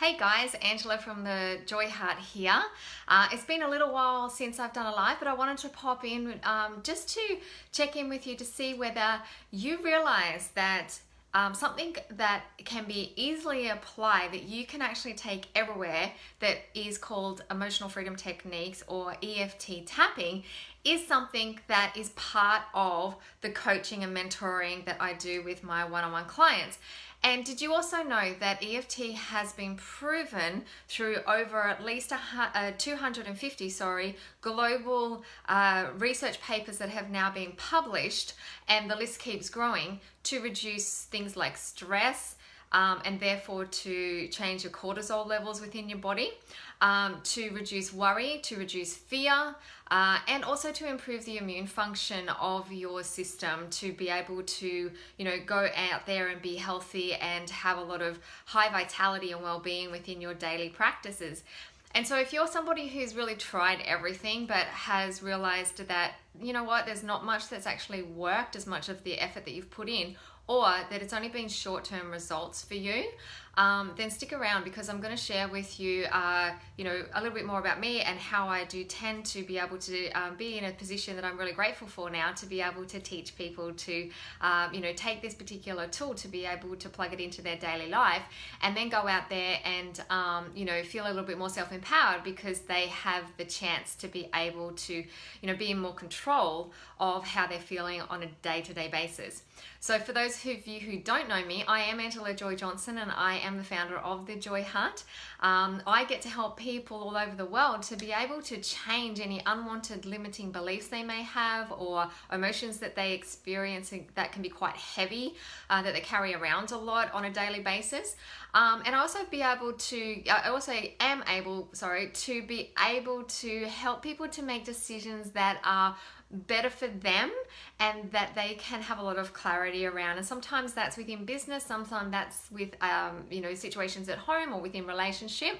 Hey guys, Angela from the Joy Heart here. It's been a little while since I've done a live, but I wanted to pop in just to check in with you to see whether you realize that something that can be easily applied, that you can actually take everywhere, that is called emotional freedom techniques or EFT tapping, is something that is part of the coaching and mentoring that I do with my one-on-one clients. And did you also know that EFT has been proven through over at least 250 global research papers that have now been published, and the list keeps growing, to reduce things like stress, and therefore to change your cortisol levels within your body, to reduce worry, to reduce fear, and also to improve the immune function of your system, to be able to, go out there and be healthy and have a lot of high vitality and well-being within your daily practices. And so if you're somebody who's really tried everything but has realized that, there's not much that's actually worked as much of the effort that you've put in, or that it's only been short-term results for you, then stick around, because I'm going to share with you, a little bit more about me and how I do tend to be able to be in a position that I'm really grateful for now, to be able to teach people to, take this particular tool to be able to plug it into their daily life, and then go out there and, feel a little bit more self-empowered, because they have the chance to be able to, be in more control of how they're feeling on a day-to-day basis. So for those of you who don't know me, I am Angela Joy Johnson, and I am the founder of the Joy Heart. I get to help people all over the world to be able to change any unwanted limiting beliefs they may have, or emotions that they experience that can be quite heavy, that they carry around a lot on a daily basis. And I also am able to be able to help people to make decisions that are better for them and that they can have a lot of clarity around. And sometimes that's within business, sometimes that's with situations at home or within relationship.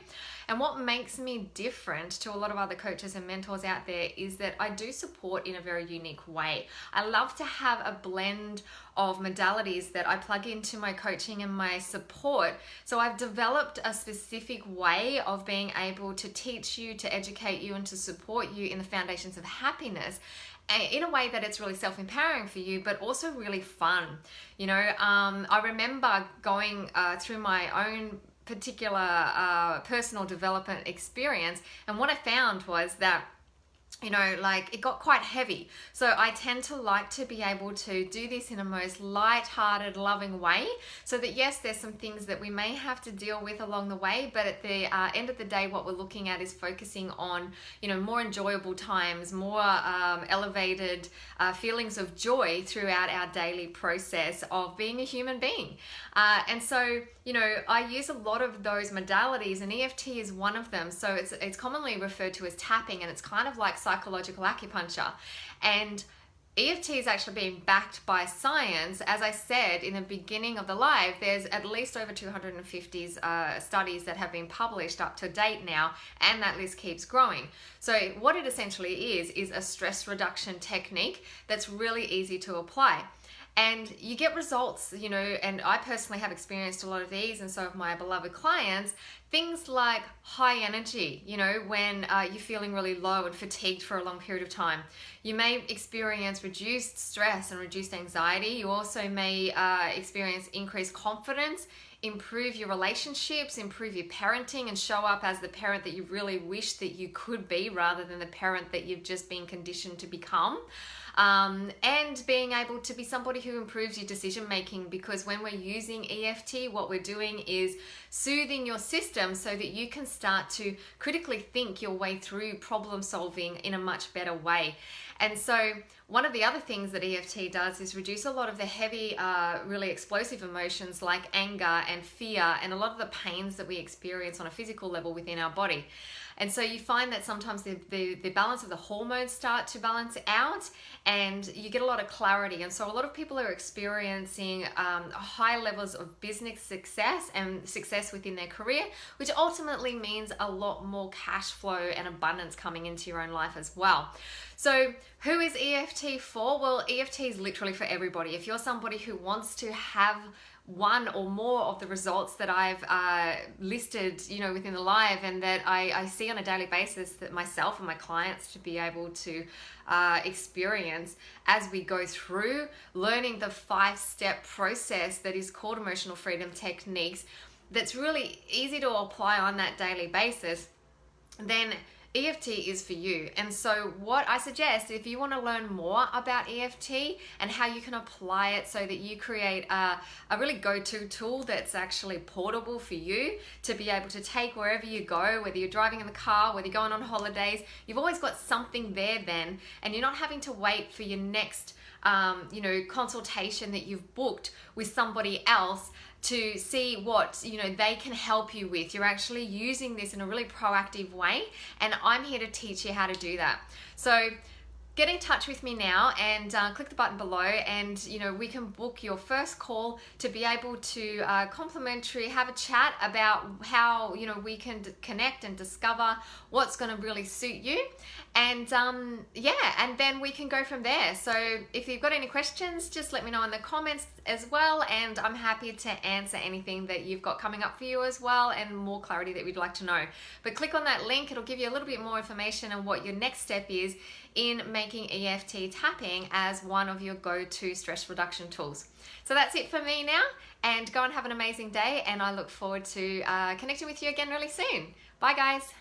And what makes me different to a lot of other coaches and mentors out there is that I do support in a very unique way. I love to have a blend of modalities that I plug into my coaching and my support. So I've developed a specific way of being able to teach you, to educate you, and to support you in the foundations of happiness, in a way that it's really self-empowering for you, but also really fun. I remember going through my own particular personal development experience, and what I found was that it got quite heavy. So I tend to like to be able to do this in a most light-hearted, loving way, so that yes, there's some things that we may have to deal with along the way, but at the end of the day, what we're looking at is focusing on, more enjoyable times, more elevated feelings of joy throughout our daily process of being a human being. And so, I use a lot of those modalities, and EFT is one of them. So it's commonly referred to as tapping, and it's kind of like psychological acupuncture. And EFT is actually being backed by science. As I said in the beginning of the live, there's at least over 250 studies that have been published up to date now, and that list keeps growing. So what it essentially is a stress reduction technique that's really easy to apply. And you get results, and I personally have experienced a lot of these, and so have my beloved clients. Things like high energy, when you're feeling really low and fatigued for a long period of time. You may experience reduced stress and reduced anxiety. You also may experience increased confidence, improve your relationships, improve your parenting, and show up as the parent that you really wish that you could be, rather than the parent that you've just been conditioned to become. And being able to be somebody who improves your decision making, because when we're using EFT, what we're doing is soothing your system so that you can start to critically think your way through problem solving in a much better way. And so one of the other things that EFT does is reduce a lot of the heavy, really explosive emotions like anger and fear, and a lot of the pains that we experience on a physical level within our body. And so you find that sometimes the balance of the hormones start to balance out, and you get a lot of clarity. And so a lot of people are experiencing high levels of business success and success within their career, which ultimately means a lot more cash flow and abundance coming into your own life as well. So who is EFT for? Well, EFT is literally for everybody. If you're somebody who wants to have one or more of the results that I've listed, within the live, and that I see on a daily basis that myself and my clients to be able to experience as we go through learning the 5-step process that is called emotional freedom techniques, that's really easy to apply on that daily basis, then EFT is for you. And so what I suggest, if you want to learn more about EFT and how you can apply it so that you create a really go-to tool that's actually portable for you to be able to take wherever you go, whether you're driving in the car, whether you're going on holidays, you've always got something there then, and you're not having to wait for your next consultation that you've booked with somebody else to see what they can help you with. You're actually using this in a really proactive way, and I'm here to teach you how to do that. So get in touch with me now and click the button below, and we can book your first call to be able to complimentary have a chat about how we can connect and discover what's going to really suit you, and and then we can go from there. So if you've got any questions, just let me know in the comments as well, and I'm happy to answer anything that you've got coming up for you as well, and more clarity that we'd like to know. But click on that link, it'll give you a little bit more information on what your next step is in making EFT tapping as one of your go-to stress reduction tools. So that's it for me now, and go and have an amazing day, and I look forward to connecting with you again really soon. Bye guys.